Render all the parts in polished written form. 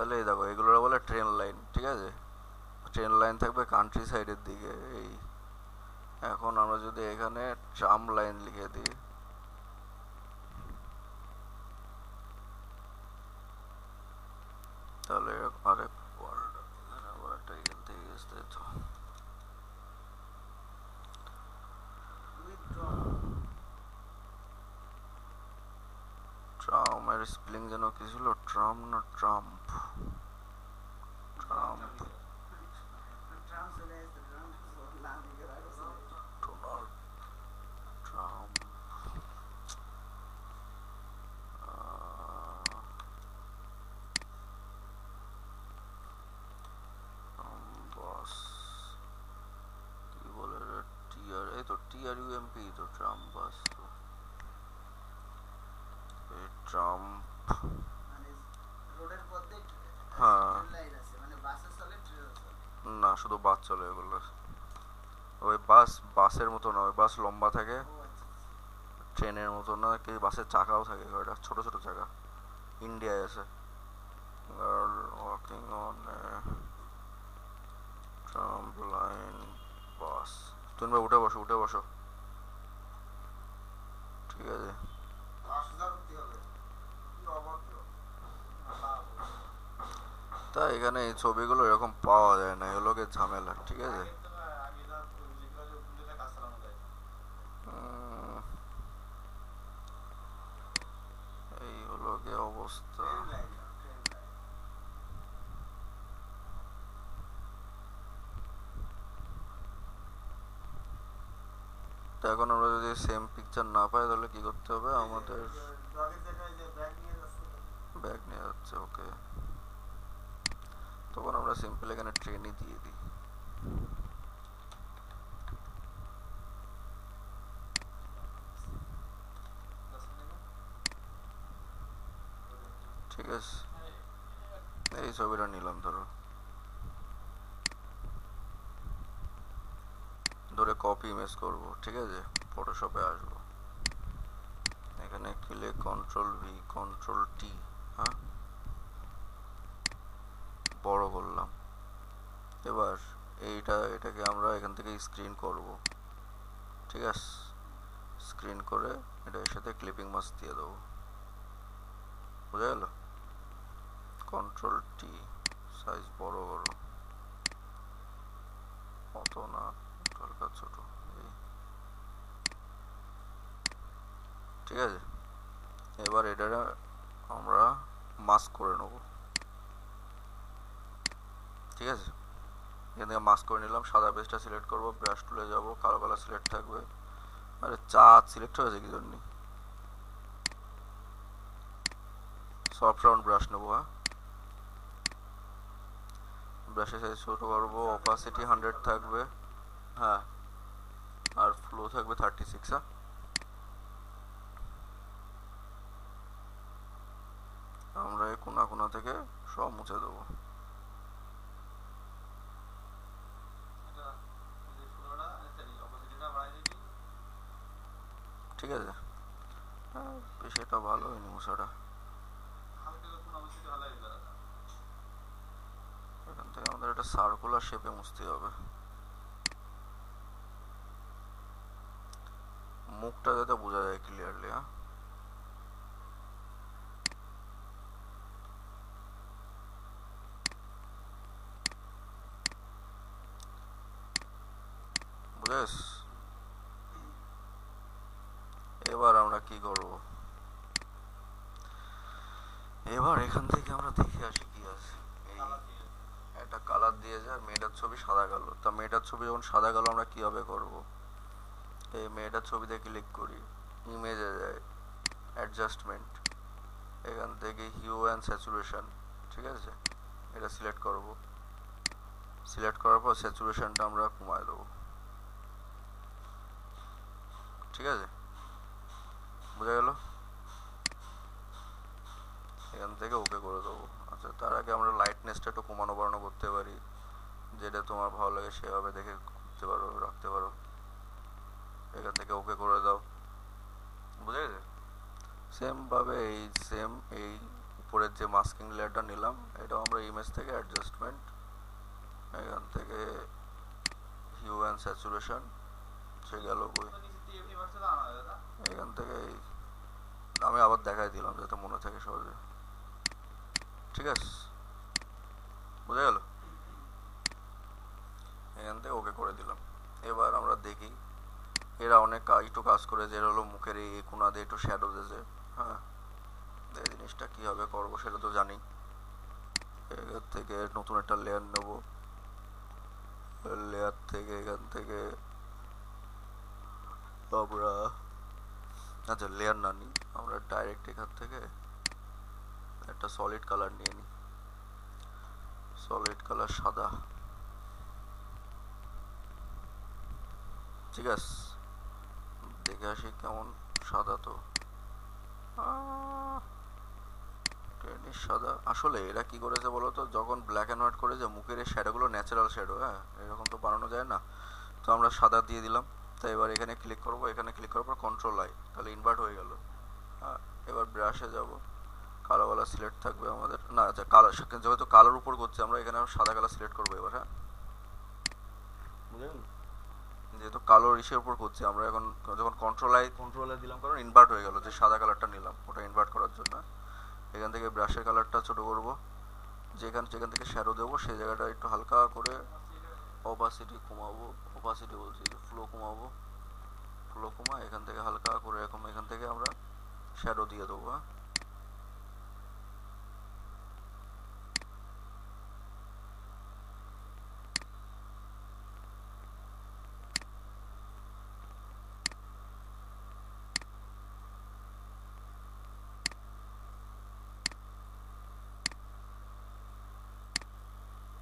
তাহলে এই দেখো এগুলোর বলে ট্রেন লাইন, ঠিক আছে? ট্রেন লাইন থাকবে কান্ট্রি সাইডের দিকে এই। এখন আমরা যদি এখানে ট্রাম লাইন লিখে দিই, তাহলে আরেক ওয়ার্ল্ড আবার একটা এখান থেকে আসতে তো ট্রামের স্পেলিং যেন কি ছিল, ট্রাম না Trump? Trump, Donald Trump. Boss কি বলে রে? টিআর, এই তো TRUMP, তো ট্রাম্প বাস। এই ট্রাম্প, হ্যাঁ। না, শুধু বাস চলে এগুলো। ওই বাস বাসের মতো নয়, বাস লম্বা থাকে, ট্রেনের মতো না, কি বাসের চাকাও থাকে কয়টা ছোট ছোট চাকা। ইন্ডিয়ায় আছে। Girl walking on tram line bus. তুমি ভাই উঠে বসো, উঠে বসো, ঠিক আছে? তা এখানে এই ছবিগুলো এরকম পাওয়া যায় না, এগুলোকে ঝামেলা, ঠিক আছে? উম, এই হলো কি অবস্থা। তো এখন আমরা যদি সেম পিকচার না পাই তাহলে কি করতে হবে আমাদের? ব্যাগ নিয়ে যাচ্ছে, ওকে। তখন আমরা সিম্পল এখানে ট্রেনই দিয়ে দিই। ঠিক আছে, এই ছবিটা নিলাম, ধরো ধরে কপি ইমেজ করব, ঠিক আছে? ফটোশপে আসবো, এখানে click control V control T, হ্যাঁ, বড় করলাম। এবার এটাকে আমরা এখান থেকে স্ক্রিন করব, ঠিক আছে? স্ক্রিন করে এটা এর সাথে ক্লিপিং মাস্ক দিয়ে দেবো, বুঝা গেল? কন্ট্রোল T, সাইজ বড় করো, অত না, হালকা ছোট, এই, ঠিক আছে? এবার এটা আমরা মাস্ক করে নেব, ঠিক আছে? এখান থেকে মাস্ক করে নিলাম, সাদা পেজটা সিলেক্ট করব, ব্রাশ টুলে যাব, কালো কালার সিলেক্ট থাকবে। আরে চাঁদ সিলেক্ট হয়েছে কি জন্য? সফট রাউন্ড ব্রাশ নেবো, হ্যাঁ। ব্রাশের সাইজ ছোট করবো, অপাসিটি 100 থাকবে, হ্যাঁ। আর ফ্লো থাকবে 36, হ্যাঁ। আমরা এই কোনা কোনা থেকে সব মুছে দেবো, ঠিক আছে? হ্যাঁ, সেটা ভালো হয়নি মুছাটা। এখান থেকে আমাদের একটা সার্কুলার শেপে মুছতে হবে, মুখটা যাতে বোঝা যায় ক্লিয়ারলি, হ্যাঁ। বুঝেছ? এবার আমরা কি করব? এবার এখান থেকে আমরা দেখে আসি কি আছে। এই একটা কালার দিয়ে যায়, মেয়েটার ছবি সাদা কালো, তা মেয়েটার ছবি যখন সাদা কালো আমরা কিভাবে করব? এই মেয়েটার ছবিতে ক্লিক করি, ইমেজে যায়, অ্যাডজাস্টমেন্ট, এখান থেকে হিউ অ্যান্ড স্যাচুরেশন, ঠিক আছে? এটা সিলেক্ট করব, সিলেক্ট করার পর স্যাচুরেশনটা আমরা কমায় দেবো, ঠিক আছে? বোঝা গেল? এখান থেকে ওকে করে দেবো। আচ্ছা, তার আগে আমরা লাইটনেসটা একটু কমানো বাড়ানো করতে পারি, যেটা তোমার ভালো লাগে সেভাবে দেখে করতে পারো, রাখতে পারো। এখান থেকে ওকে করে দাও, বুঝে গেছে? সেম ভাবে এই সেম এই উপরের যে মাস্কিং লেয়ারটা নিলাম এটাও আমরা ইমেজ থেকে অ্যাডজাস্টমেন্ট, এখান থেকে হিউ অ্যান্ড স্যাচুরেশন, সে গেল কই, এখান থেকে আমি আবার দেখাই দিলাম যাতে মনে থাকে সহজে। ঠিক আছে, বুঝা গেল? এখান থেকে ওকে করে দিলাম। এবার আমরা দেখি এরা অনেক একটু কাজ করে, যে হলো মুখের এই কোনা দিয়ে একটু শ্যাডো দিয়েছে। হ্যাঁ, এই জিনিসটা কীভাবে করবো সেটা তো জানি। এখান থেকে নতুন একটা লেয়ার নেব, লেয়ার থেকে এখান থেকে আমরা, আচ্ছা লেয়ার না নিই আমরা, ডাইরেক্ট এখান থেকে একটা সলিড কালার নিয়ে নিই, সলিড কালার সাদা। ঠিক আছে, দেখে আসি কেমন সাদা। তো টেনিস সাদা। আসলে এরা কি করেছে বলতো, যখন ব্ল্যাক অ্যান্ড হোয়াইট করে যে মুখের এই শ্যাডোগুলো ন্যাচারাল শ্যাডো, হ্যাঁ এরকম তো বানানো যায় না, তো আমরা সাদা দিয়ে দিলাম। তাই এবার এখানে ক্লিক করব, এখানে ক্লিক করার পর কন্ট্রোল আই, তাহলে ইনভার্ট হয়ে গেল। হ্যাঁ, এবার ব্রাশে যাব, কালোওয়ালা সিলেক্ট থাকবে আমাদের, না আচ্ছা কালো, যেহেতু কালোর উপর করছি আমরা, এখানে সাদা কালার সিলেক্ট করবো এবার। হ্যাঁ, বুঝলেন? যেহেতু কালোর ইসের উপর করছি আমরা, এখন যখন কন্ট্রোল আই দিলাম, কারণ ইনভার্ট হয়ে গেল, যে সাদা কালারটা নিলাম ওটা ইনভার্ট করার জন্য। এখান থেকে ব্রাশের কালারটা ছোট করব, যেখান থেকে শ্যাডো দেবো সেই জায়গাটা একটু হালকা করে অপাসিটি কমাবো, অপাসিটি বলছি ফ্লো কমাবো, ফ্লো কমা এখান থেকে হালকা করে এরকম, এখান থেকে আমরা শ্যাডো দিয়ে দেবো। হ্যাঁ,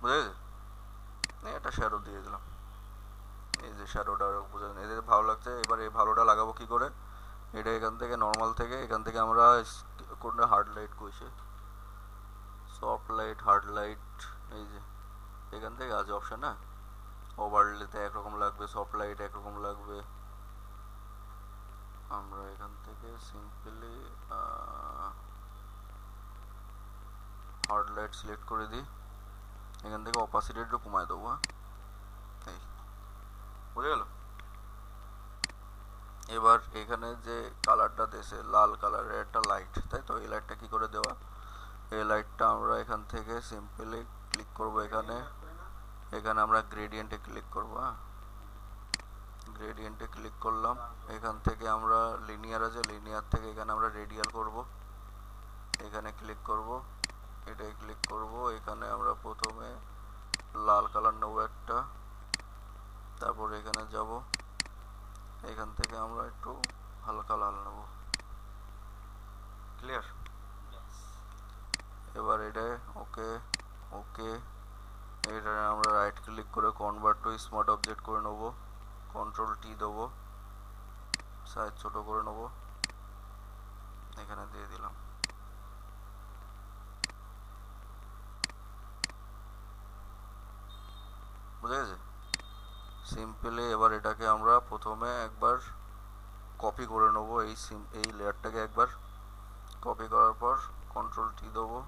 বুঝেছে? একটা শ্যাডো দিয়ে দিলাম, এই যে শ্যাডোটা বুঝে এদের ভালো লাগছে। এবার এই ভালোটা লাগাবো কি করে, এটা এখান থেকে নর্মাল থেকে, এখান থেকে আমরা কোনটা হার্ড লাইট কইছে, সফট লাইট, হার্ড লাইট, এই যে এখান থেকে আছে অপশন। হ্যাঁ, ওভারলেতে একরকম লাগবে, সফট লাইট একরকম লাগবে। আমরা এখান থেকে সিম্পলি হার্ড লাইট সিলেক্ট করে দিই, এখান থেকে অপাসিটি একটু কমায় দেবো। হ্যাঁ, এই বুঝে গেল? এবার এখানে যে কালারটা দিয়েছে লাল কালারের একটা লাইট, তাই তো, এই লাইটটা কি করে দেওয়া, এই লাইটটা আমরা এখান থেকে সিম্পলি ক্লিক করব, এখানে এখানে আমরা গ্রেডিয়েন্টে ক্লিক করব। হ্যাঁ, গ্রেডিয়েন্টে ক্লিক করলাম, এখান থেকে আমরা লিনিয়ার আছে, লিনিয়ার থেকে এখানে আমরা রেডিয়াল করব, এখানে ক্লিক করব, এটাই ক্লিক করব, এখানে আমরা প্রথমে লাল কালার নেব একটা, তারপর এখানে যাব, এখান থেকে আমরা একটু হালকা লাল নেব। ক্লিয়ার? এবার এটা ওকে, ওকে, এটা আমরা রাইট ক্লিক করে কনভার্ট টু স্মার্ট অবজেক্ট করে নেব, কন্ট্রোল টি দেবো, সাইজ ছোট করে নেব, এখানে দিয়ে দিলাম। বুঝে গেছে? সিম্পলি এবার এটাকে আমরা প্রথমে একবার কপি করে নেব, এই লেয়ারটাকে একবার কপি করার পর কন্ট্রোল টি দেবো,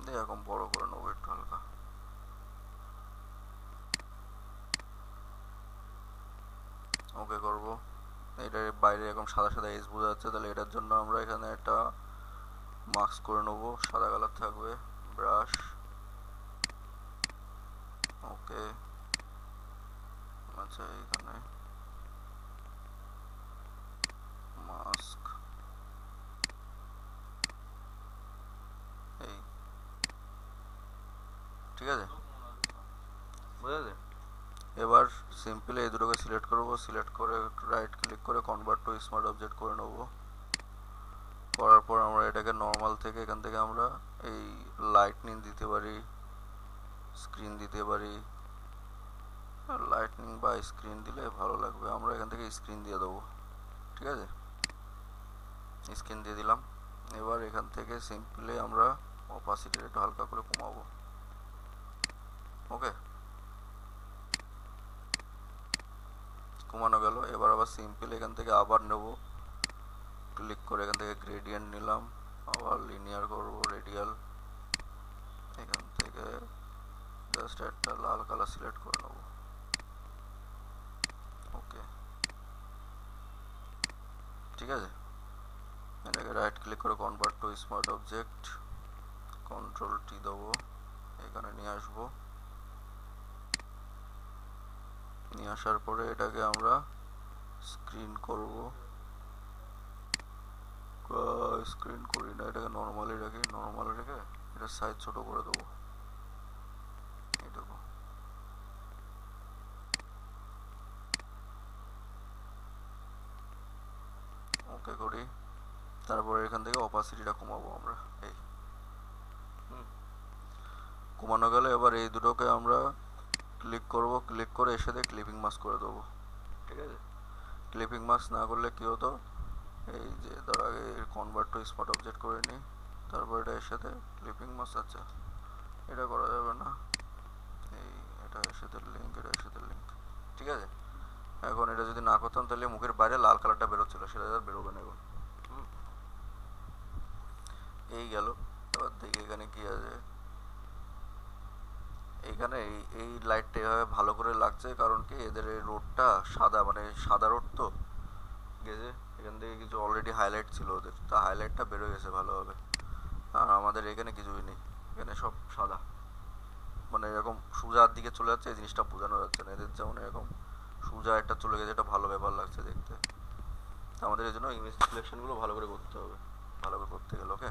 দিয়ে এরকম বড় করে নেবো একটু হালকা। ওকে করব, এটার বাইরে এরকম সাদা সাদা এজ বোঝা যাচ্ছে, তাহলে এটার জন্য আমরা এখানে একটা মাস্ক করে নেব, সাদা কালার থাকবে, ব্রাশ, ওকে, আচ্ছা এখানে মাস্ক, এই ঠিক আছে, বুঝেছে? এবার সিম্পলি এই দুটোকে সিলেক্ট করব, সিলেক্ট করে রাইট ক্লিক করে কনভার্ট টু স্মার্ট অবজেক্ট করে নেব, করার পর আমরা এটাকে নর্মাল থেকে এখান থেকে আমরা এই লাইটনিং দিতে পারি, স্ক্রিন দিতে পারি, লাইটনিং বা স্ক্রিন দিলে ভালো লাগবে, আমরা এখান থেকে স্ক্রিন দিয়ে দেবো। ঠিক আছে, স্ক্রিন দিয়ে দিলাম। এবার এখান থেকে সিম্পলি আমরা অপাসিটি একটু হালকা করে কমাবো। ওকে, কমানো গেল। এবার আবার সিম্পলি এখান থেকে আবার নেব, ক্লিক করে এখান থেকে গ্রেডিয়েন্ট নিলাম, আবার লিনিয়ার করব, রেডিয়াল। এখান থেকে জাস্ট একটা লাল কালার সিলেক্ট করে নেব। ওকে, ঠিক আছে। এটাকে রাইট ক্লিক করে convert to smart object, control T দেবো, এখানে নিয়ে আসবো। নিয়ে আসার পরে এটাকে আমরা স্ক্রিন করব। স্ক্রিন করি না, এটাকে নর্মালি রাখি। নর্মাল রেখে এটা সাইজ ছোট করে দেবো, এইটুকু। ওকে করি। তারপরে এখান থেকে অপাসিটিটা কমাবো আমরা। এই কমানো গেলে এবার এই দুটোকে আমরা ক্লিক করব, ক্লিক করে এর সাথে ক্লিপিং মাস্ক করে দেবো, ঠিক আছে। ক্লিপিং মাস্ক না করলে কি হতো, এই যে ধর আগে কনভার্ট টু স্মার্ট অবজেক্ট করে নিই, তারপর এটা এর সাথে ক্লিপিং মাস্ক। আচ্ছা, এটা করা যাবে না, এই এটা এর সাথে লিঙ্ক, এটা এর সাথে লিঙ্ক, ঠিক আছে। এখন এটা যদি না করতাম তাহলে মুখের বাইরে লাল কালারটা বেরোচ্ছিল, সেটা আর বেরোবে না এখন। এই গেল। এবার দেখি এখানে কি আছে। এইখানে এই লাইটটা এভাবে ভালো করে লাগছে, কারণ কি এদের এই রোডটা সাদা, মানে সাদা রোড তো গেছে। এখান থেকে কিছু অলরেডি হাইলাইট ছিল ওদের, তা হাইলাইটটা বেরো গেছে ভালোভাবে। আর আমাদের এখানে কিছুই নেই, এখানে সব সাদা, মানে এরকম সোজার দিকে চলে যাচ্ছে, এই জিনিসটা বোঝানো যাচ্ছে না। এদের যেমন এরকম সোজা একটা চলে গেছে, এটা ভালো ব্যাপার লাগছে দেখতে। আমাদের এই জন্য ইমেজ সিলেকশনগুলো ভালো করে করতে হবে, ভালো করে করতে গেলে। ওকে,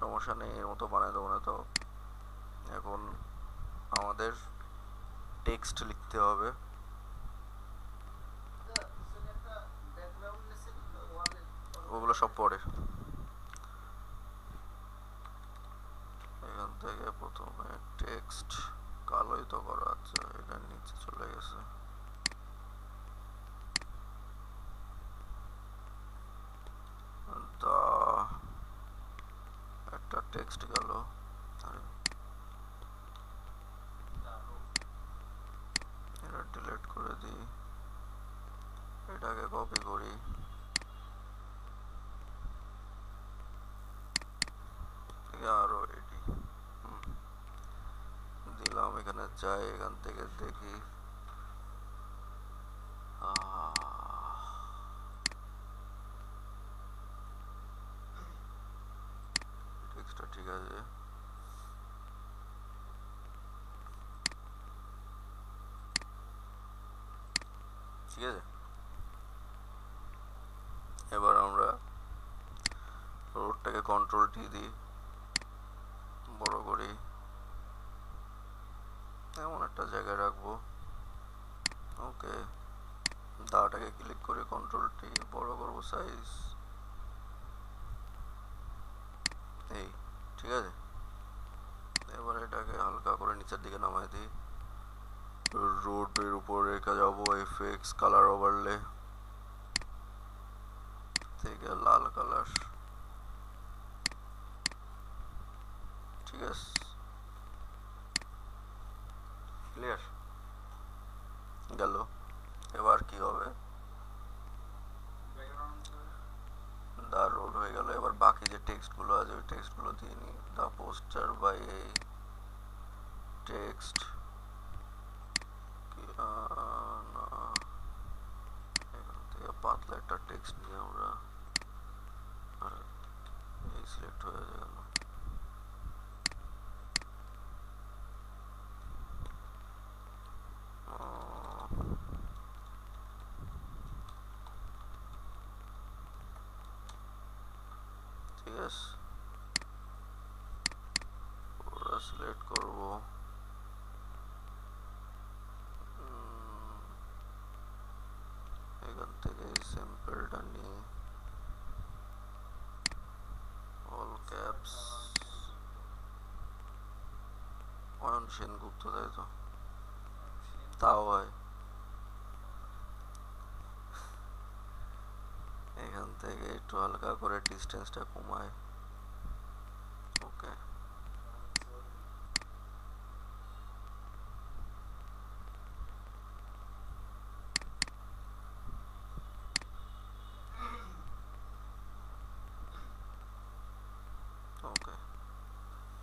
সমস্যা নেই, এর মতো বানাই দেবো না। তো এখন আমাদের টেক্সট লিখতে হবে। ওগুলো সব পরে। এখান থেকে প্রথমে টেক্সট কালোই তো করা আছে, এটা নিচে চলে গেছে। একটা টেক্সট গেল। আরে এটা ডিলিট করে দিই, এটাকে কপি করি, আরো এটি দিলাম। এখানে যাই, এখান থেকে দেখি টেক্সটটা ঠিক আছে। ঠিক আছে, এবার আমরা রোডটাকে কন্ট্রোল টি দিই, বড় করি, এমন একটা জায়গায় রাখবো। ওকে, দাটাকে ক্লিক করে কন্ট্রোল টি, বড় করবো সাইজ, এই, ঠিক আছে। এবার এটাকে হালকা করে নিচের দিকে নামাই দিই। রোডের উপর রেখে যাবো এফএক্স কালার ওভারলে থেকে লাল কালার, ঠিক আছে। ক্লিয়ার গেল। এবার কি হবে, দা রোড হয়ে গেল। এবার বাকি যে টেক্সট গুলো আছে ওই টেক্সট গুলো দিয়ে নি। দা পোস্টার বাই এই টেক্সট, না, এখান থেকে পাতলা একটা টেক্সট নিয়ে আমরা, আর এই সিলেক্ট হয়ে গেল। ঠিক আছে, ওরা সিলেক্ট করবো। এখান থেকে স্যাম্পলটা নিয়ে অল ক্যাপস অয়ন সেনগুপ্ত, তাই তো? তাও হয়। এখান থেকে একটু হালকা করে ডিস্টেন্সটা কমায়। ওকে,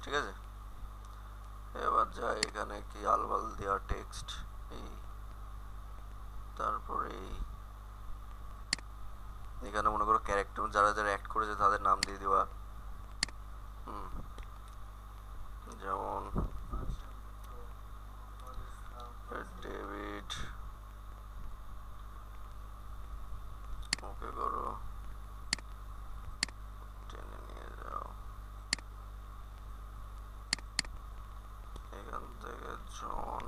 ঠিক আছে, এবার যাই এখানে কি আলবাল দেওয়া টেক্সট এই, তারপরে এখানে মনে করো ক্যারেক্টার যারা যারা অ্যাক্ট করেছে তাদের নাম দিয়ে দেওয়া। যেমন ডেভিড, ওকে করো, টেনে নিয়ে যাও, এখান থেকে জন,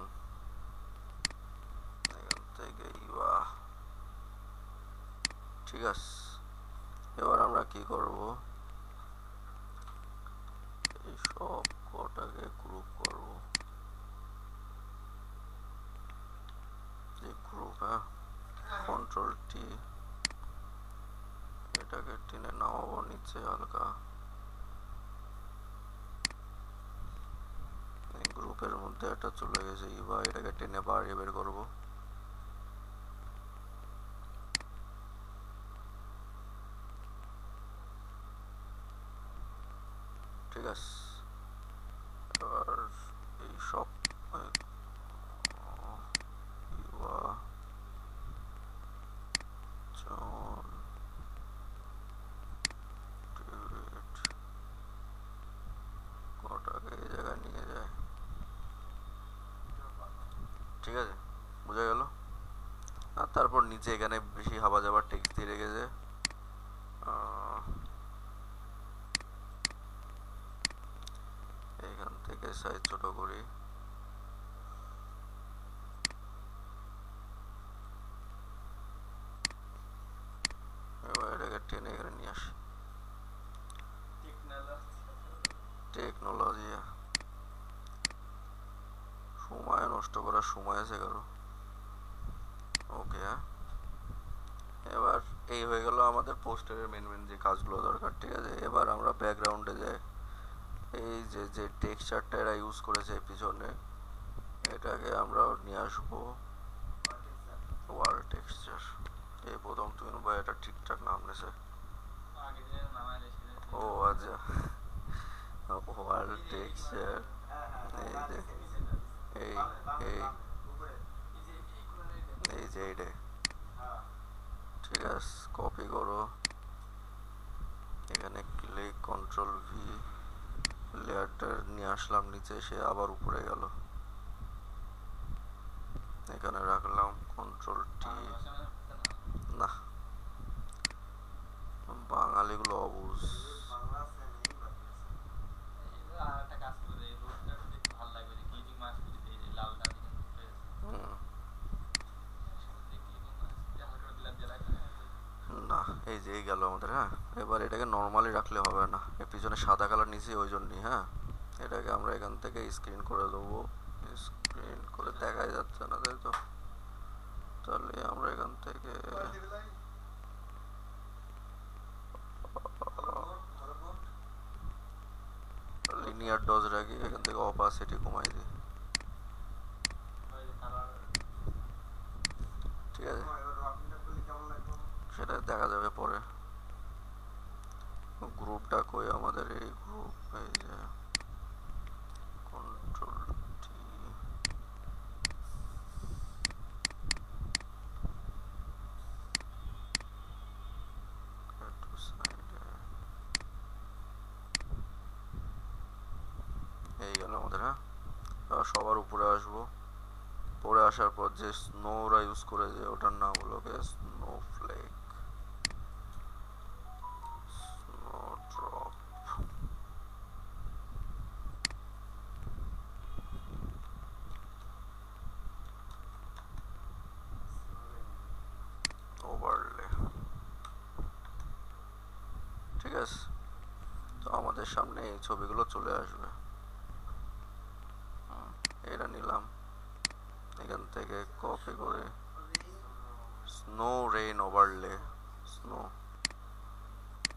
এখান থেকে ইভা। ঠিক আছে, এবার আমরা কি করব, এই সব কটাকে গ্রুপ করব, এই গ্রুপ, হ্যাঁ, কন্ট্রোল টি, এটাকে টেনে নামাবো নিচে হালকা, এই গ্রুপের মধ্যে এটা চলে গেছে ইভা, এটাকে টেনে বাড়িয়ে বের করবো। ঠিক আছে, এবার এই সব ইভা, জন, ডেভিড কটাকে এই জায়গায় নিয়ে যায়। ঠিক আছে, বোঝা গেল। আর তারপর নিচে এখানে বেশি হাবা যাবার টেক্সট দিয়ে রেখেছে, এখান থেকে সাইজ ছোট করি, এবার এটাকে টেনে এখানে নিয়ে আসি। টেকনোলজি সময় নষ্ট করার সময় আছে কারো? ওকে, এবার এই হয়ে গেল আমাদের পোস্টারের মেন মেন যে কাজগুলো দরকার। ঠিক আছে, এবার আমরা ব্যাকগ্রাউন্ডে যাই, এই যে যে টেক্সচারটা এরা ইউজ করেছে পিছনে, এটাকে আমরা নিয়ে আসবো ওয়াল টেক্সচার। এই প্রথম তুমি ভাই এটা ঠিকঠাক নাম নেছে, ও আচ্ছা, ওয়াল টেক্সচার, এই যে এই এই এই যে এইটা। ঠিক আছে, কপি করো, এখানে ক্লিক কন্ট্রোল ভি, লেয়ারটা নিয়ে আসলাম নিচে, সে আবার উপরে গেল, এখানে রাখলাম কন্ট্রোল টি। না, বাঙালিগুলো অবুঝ। না, এই যে এই গেল আমাদের। হ্যাঁ, এবার এটাকে নর্মালি রাখলে হবে না, এর পিছনে সাদা কালার নিচে ওই জন্যই। হ্যাঁ, এটাকে আমরা এখান থেকে স্ক্রিন করে দেবো, স্ক্রিন করে দেখাই যাচ্ছে না তাই তো, তাহলে আমরা এখান থেকে লিনিয়ার ডজ রাখি, এখান থেকে অপাসিটি কমাই দিই। ঠিক আছে, সেটা দেখা যাবে পরে। গ্রুপটা কই আমাদের, এই গ্রুপ, এই যে কন্ট্রোল টি, এই গেল আমাদের। হ্যাঁ, সবার উপরে আসবো, পরে আসার পর যে স্নোরা ইউজ করে, যে ওটার নাম হলো স্নোফ্লেক, স্নো ড্রপ। ওভারলে। ঠিক আছে, তো আমাদের সামনে এই ছবিগুলো চলে আসবে। এটা নিলাম, এখান থেকে কপি করে স্নো রেইন ওভারলে, স্নো।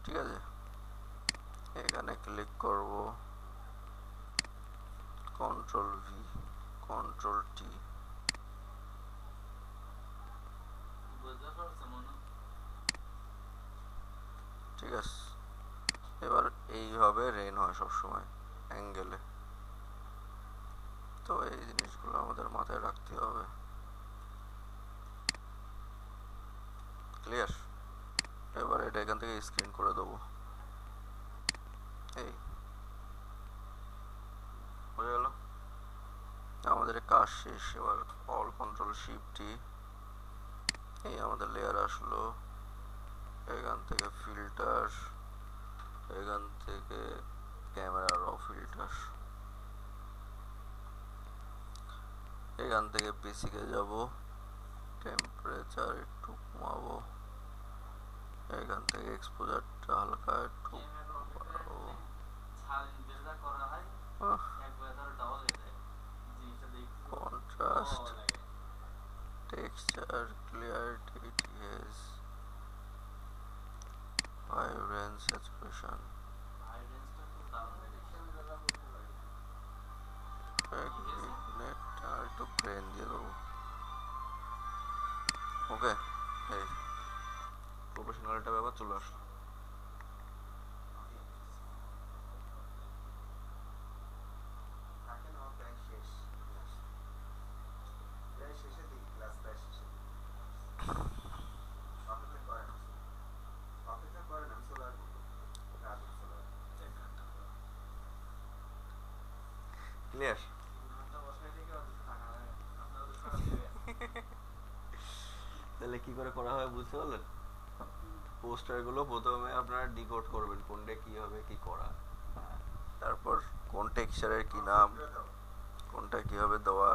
ঠিক আছে, এখানে ক্লিক করব, কন্ট্রোল ভি, কন্ট্রোল টি। ঠিক আছে, এবার এইভাবে রেইন হয় সবসময়। অ্যাঙ্গেলে। তো এই জিনিসগুলো আমাদের মাথায় রাখতে হবে। ক্লিয়ার? এবার এটা এখান থেকে স্ক্রিন করে দেবো। এই হয়ে গেল আমাদের কাজ শেষ। এবার অল কন্ট্রোল শিফট টি, এই আমাদের লেয়ার আসলো। এখান থেকে ফিল্টার, এখান থেকে ক্যামেরা র ফিল্টার, এখান থেকে বেসিকে যাব, টেম্পারেচার একটু কমাবো, এখান থেকে এক্সপোজারটা হালকা একটু বাড়াবো। কন্ট্রাস্ট, টেক্সচার, ক্লিয়ারিটি, টিএস, ভাইব্রেন্স, স্যাচুরেশন, আর একটু ব্রেন দিয়ে দেবো। ওকে, এই প্রফেশনাল একটা ব্যাপার চলে আসলো। ক্লিয়ার? তাহলে কি করে করা হয় বুঝতে পারলেন? পোস্টারগুলো প্রথমে আপনারা ডিকোড করবেন কোনটা কি হবে কি করা, তারপর কোন টেক্সচারের কি নাম, কোনটা কিভাবে দেওয়া,